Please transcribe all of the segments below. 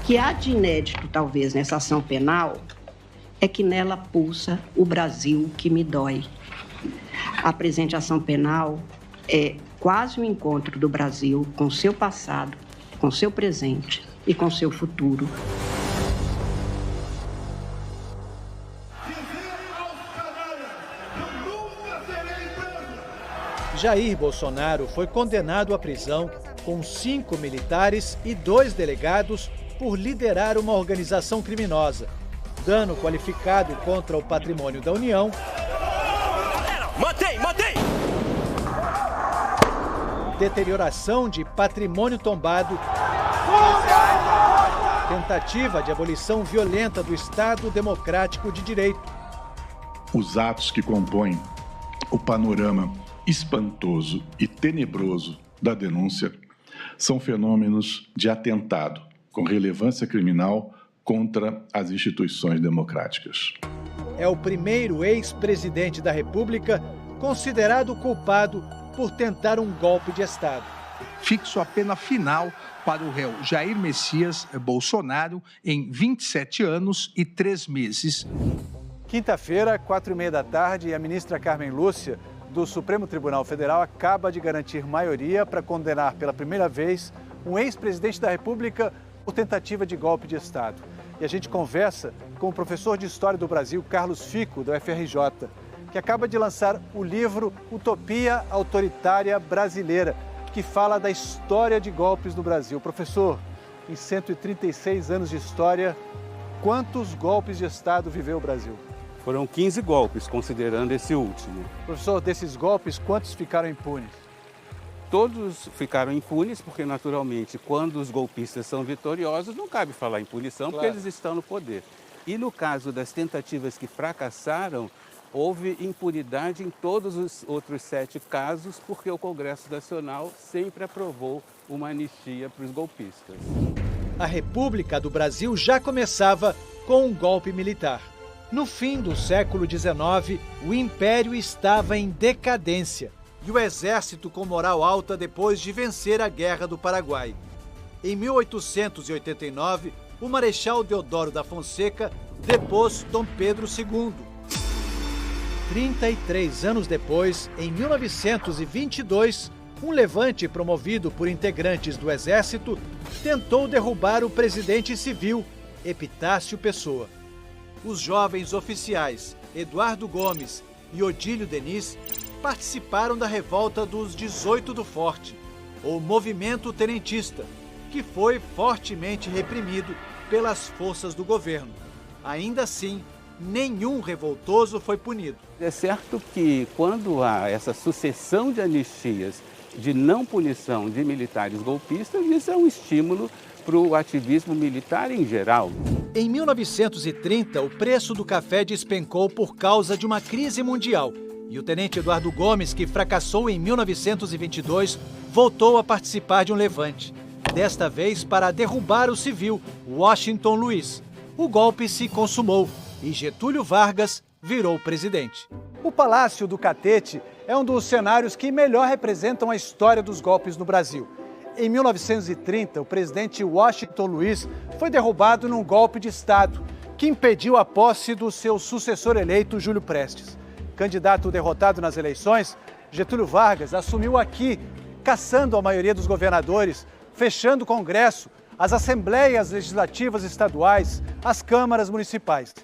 que há de inédito, talvez, nessa ação penal é que nela pulsa o Brasil que me dói. A presente ação penal é quase um encontro do Brasil com seu passado, com seu presente e com seu futuro. Jair Bolsonaro foi condenado à prisão com 5 militares e 2 delegados por liderar uma organização criminosa. Dano qualificado contra o patrimônio da União. Mantém! Deterioração de patrimônio tombado. Tentativa de abolição violenta do Estado Democrático de Direito. Os atos que compõem o panorama espantoso e tenebroso da denúncia são fenômenos de atentado com relevância criminal contra as instituições democráticas. É o primeiro ex-presidente da República considerado culpado por tentar um golpe de Estado. Fixo a pena final para o réu Jair Messias Bolsonaro em 27 anos e 3 meses. Quinta-feira, 4h30 da tarde, e a ministra Carmen Lúcia, do Supremo Tribunal Federal, acaba de garantir maioria para condenar pela primeira vez um ex-presidente da República por tentativa de golpe de Estado. E a gente conversa com o professor de História do Brasil, Carlos Fico, da UFRJ, que acaba de lançar o livro Utopia Autoritária Brasileira, que fala da história de golpes no Brasil. Professor, em 136 anos de história, quantos golpes de Estado viveu o Brasil? Foram 15 golpes, considerando esse último. Professor, desses golpes, quantos ficaram impunes? Todos ficaram impunes, porque naturalmente, quando os golpistas são vitoriosos, não cabe falar em punição, porque eles estão no poder. E no caso das tentativas que fracassaram, houve impunidade em todos os outros 7 casos, porque o Congresso Nacional sempre aprovou uma anistia para os golpistas. A República do Brasil já começava com um golpe militar. No fim do século XIX, o Império estava em decadência e o Exército com moral alta depois de vencer a Guerra do Paraguai. Em 1889, o Marechal Deodoro da Fonseca depôs Dom Pedro II. 33 anos depois, em 1922, um levante promovido por integrantes do Exército tentou derrubar o presidente civil, Epitácio Pessoa. Os jovens oficiais Eduardo Gomes e Odílio Denis participaram da revolta dos 18 do Forte, ou Movimento Tenentista, que foi fortemente reprimido pelas forças do governo. Ainda assim, nenhum revoltoso foi punido. É certo que quando há essa sucessão de anistias de não punição de militares golpistas, isso é um estímulo para o ativismo militar em geral. Em 1930, o preço do café despencou por causa de uma crise mundial. E o tenente Eduardo Gomes, que fracassou em 1922, voltou a participar de um levante. Desta vez para derrubar o civil, Washington Luiz. O golpe se consumou e Getúlio Vargas virou presidente. O Palácio do Catete é um dos cenários que melhor representam a história dos golpes no Brasil. Em 1930, o presidente Washington Luiz foi derrubado num golpe de Estado que impediu a posse do seu sucessor eleito, Júlio Prestes. Candidato derrotado nas eleições, Getúlio Vargas assumiu aqui, caçando a maioria dos governadores, fechando o Congresso, as assembleias legislativas estaduais, as câmaras municipais.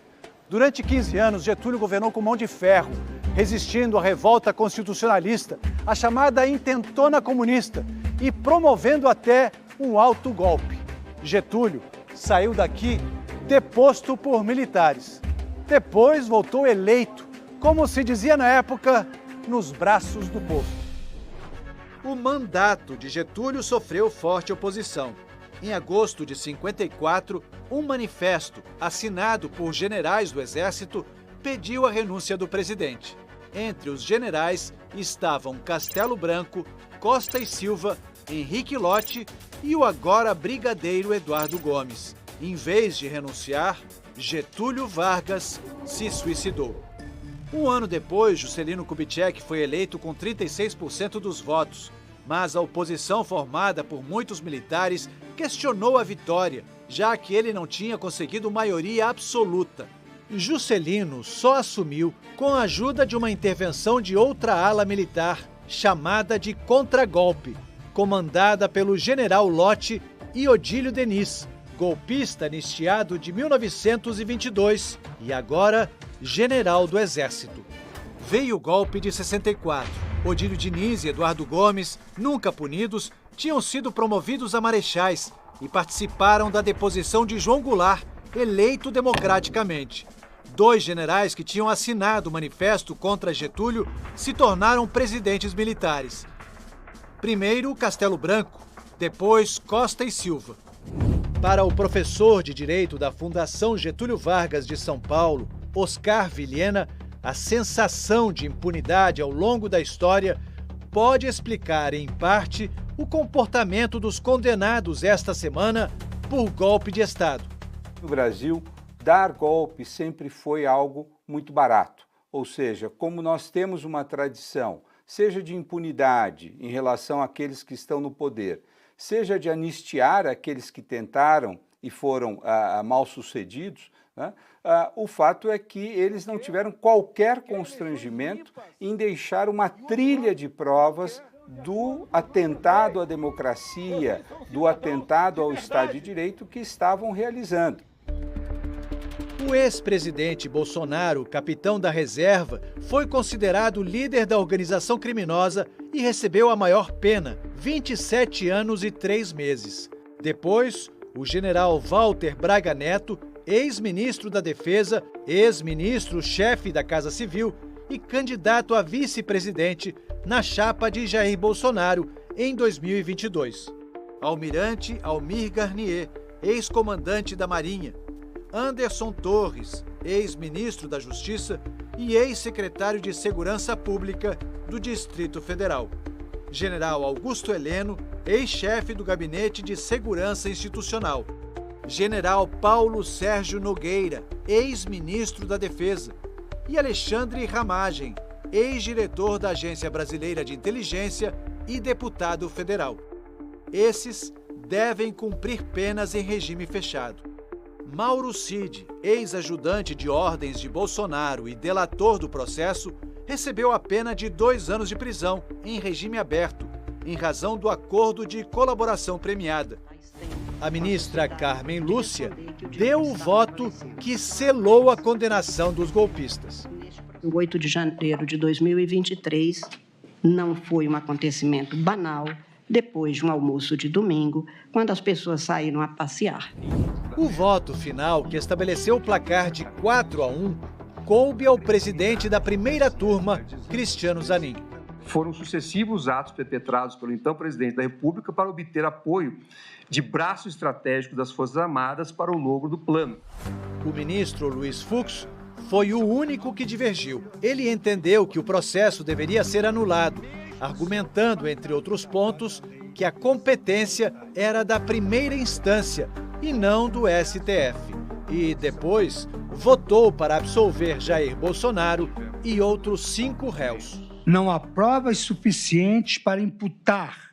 Durante 15 anos, Getúlio governou com mão de ferro, resistindo à revolta constitucionalista, a chamada intentona comunista, e promovendo até um alto golpe. Getúlio saiu daqui deposto por militares. Depois voltou eleito, como se dizia na época, nos braços do povo. O mandato de Getúlio sofreu forte oposição. Em agosto de 54, um manifesto assinado por generais do Exército pediu a renúncia do presidente. Entre os generais estavam Castelo Branco, Costa e Silva, Henrique Lott e o agora brigadeiro Eduardo Gomes. Em vez de renunciar, Getúlio Vargas se suicidou. Um ano depois, Juscelino Kubitschek foi eleito com 36% dos votos, mas a oposição formada por muitos militares questionou a vitória já que ele não tinha conseguido maioria absoluta. Juscelino só assumiu com a ajuda de uma intervenção de outra ala militar, chamada de contragolpe, comandada pelo general Lott e Odílio Denis, golpista anistiado de 1922 e agora general do Exército. Veio o golpe de 64. Odílio Diniz e Eduardo Gomes, nunca punidos, tinham sido promovidos a marechais e participaram da deposição de João Goulart, eleito democraticamente. 2 generais que tinham assinado o manifesto contra Getúlio se tornaram presidentes militares. Primeiro, Castelo Branco, depois Costa e Silva. Para o professor de Direito da Fundação Getúlio Vargas de São Paulo, Oscar Vilhena, a sensação de impunidade ao longo da história pode explicar, em parte, o comportamento dos condenados esta semana por golpe de Estado. No Brasil, dar golpe sempre foi algo muito barato. Ou seja, como nós temos uma tradição, seja de impunidade em relação àqueles que estão no poder, seja de anistiar aqueles que tentaram e foram mal sucedidos, né? O fato é que eles não tiveram qualquer constrangimento em deixar uma trilha de provas do atentado à democracia, do atentado ao Estado de Direito que estavam realizando. O ex-presidente Bolsonaro, capitão da reserva, foi considerado líder da organização criminosa e recebeu a maior pena, 27 anos e 3 meses. Depois, o general Walter Braga Neto, ex-ministro da Defesa, ex-ministro-chefe da Casa Civil e candidato a vice-presidente na chapa de Jair Bolsonaro em 2022. Almirante Almir Garnier, ex-comandante da Marinha. Anderson Torres, ex-ministro da Justiça e ex-secretário de Segurança Pública do Distrito Federal. General Augusto Heleno, ex-chefe do Gabinete de Segurança Institucional. General Paulo Sérgio Nogueira, ex-ministro da Defesa. E Alexandre Ramagem, ex-diretor da Agência Brasileira de Inteligência e deputado federal. Esses devem cumprir penas em regime fechado. Mauro Cid, ex-ajudante de ordens de Bolsonaro e delator do processo, recebeu a pena de 2 anos de prisão em regime aberto, em razão do acordo de colaboração premiada. A ministra Carmen Lúcia deu o voto que selou a condenação dos golpistas. O 8 de janeiro de 2023 não foi um acontecimento banal, depois de um almoço de domingo, quando as pessoas saíram a passear. O voto final, que estabeleceu o placar de 4-1, coube ao presidente da primeira turma, Cristiano Zanin. Foram sucessivos atos perpetrados pelo então presidente da República para obter apoio de braço estratégico das Forças Armadas para o logro do plano. O ministro Luiz Fux foi o único que divergiu. Ele entendeu que o processo deveria ser anulado, argumentando, entre outros pontos, que a competência era da primeira instância e não do STF. E depois votou para absolver Jair Bolsonaro e outros 5 réus. Não há provas suficientes para imputar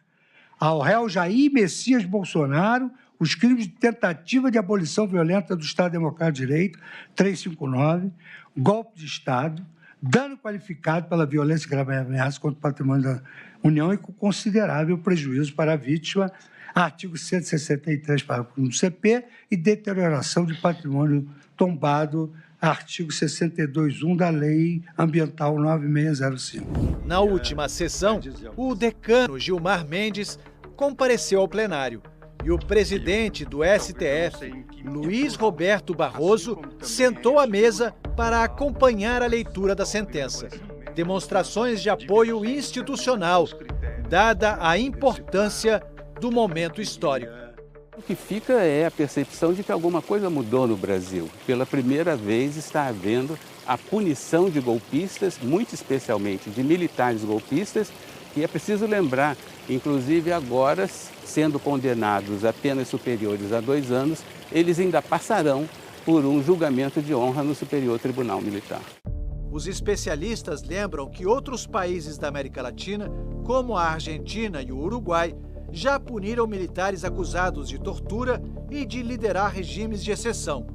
ao réu Jair Messias Bolsonaro os crimes de tentativa de abolição violenta do Estado Democrático de Direito, 359, golpe de Estado, dano qualificado pela violência e grave ameaça contra o patrimônio da União e com considerável prejuízo para a vítima, artigo 163, parágrafo 1 do CP, e deterioração de patrimônio tombado, artigo 62.1 da Lei Ambiental 9605. Na última sessão, o decano Gilmar Mendes compareceu ao plenário e o presidente do STF, Luiz Roberto Barroso, sentou à mesa para acompanhar a leitura da sentença. Demonstrações de apoio institucional, dada a importância do momento histórico. O que fica é a percepção de que alguma coisa mudou no Brasil. Pela primeira vez está havendo a punição de golpistas, muito especialmente de militares golpistas, e é preciso lembrar, inclusive agora, sendo condenados a penas superiores a 2 anos, eles ainda passarão por um julgamento de honra no Superior Tribunal Militar. Os especialistas lembram que outros países da América Latina, como a Argentina e o Uruguai, já puniram militares acusados de tortura e de liderar regimes de exceção.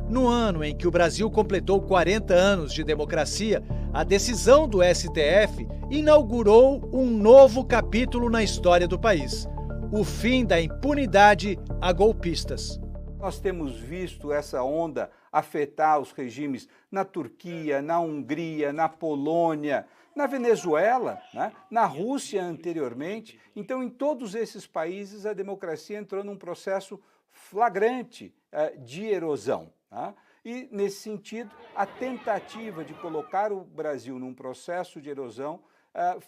No ano em que o Brasil completou 40 anos de democracia, a decisão do STF inaugurou um novo capítulo na história do país: o fim da impunidade a golpistas. Nós temos visto essa onda afetar os regimes na Turquia, na Hungria, na Polônia, na Venezuela, né? Na Rússia anteriormente. Então, em todos esses países, a democracia entrou num processo flagrante de erosão. Tá? E, nesse sentido, a tentativa de colocar o Brasil num processo de erosão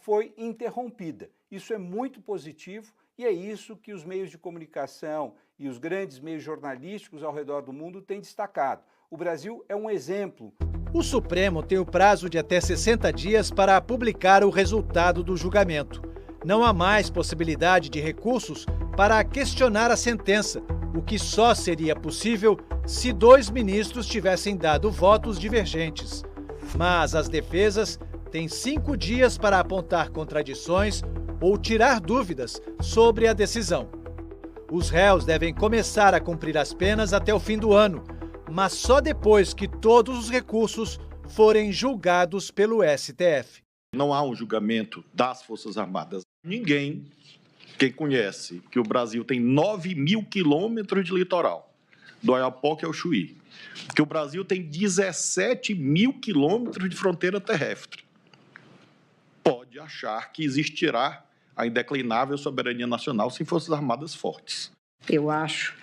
foi interrompida. Isso é muito positivo e é isso que os meios de comunicação e os grandes meios jornalísticos ao redor do mundo têm destacado. O Brasil é um exemplo. O Supremo tem o prazo de até 60 dias para publicar o resultado do julgamento. Não há mais possibilidade de recursos para questionar a sentença, o que só seria possível se 2 ministros tivessem dado votos divergentes. Mas as defesas têm 5 dias para apontar contradições ou tirar dúvidas sobre a decisão. Os réus devem começar a cumprir as penas até o fim do ano, mas só depois que todos os recursos forem julgados pelo STF. Não há um julgamento das Forças Armadas. Quem conhece que o Brasil tem 9.000 quilômetros de litoral, do Oiapoque ao Chuí, que o Brasil tem 17.000 quilômetros de fronteira terrestre, pode achar que existirá a indeclinável soberania nacional sem Forças Armadas fortes. Eu acho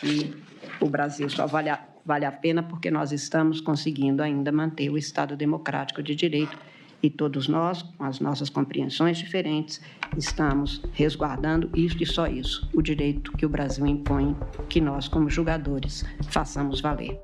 que o Brasil só vale a pena porque nós estamos conseguindo ainda manter o Estado democrático de direito e todos nós, com as nossas compreensões diferentes, estamos resguardando isso e só isso, o direito que o Brasil impõe, que nós, como julgadores, façamos valer.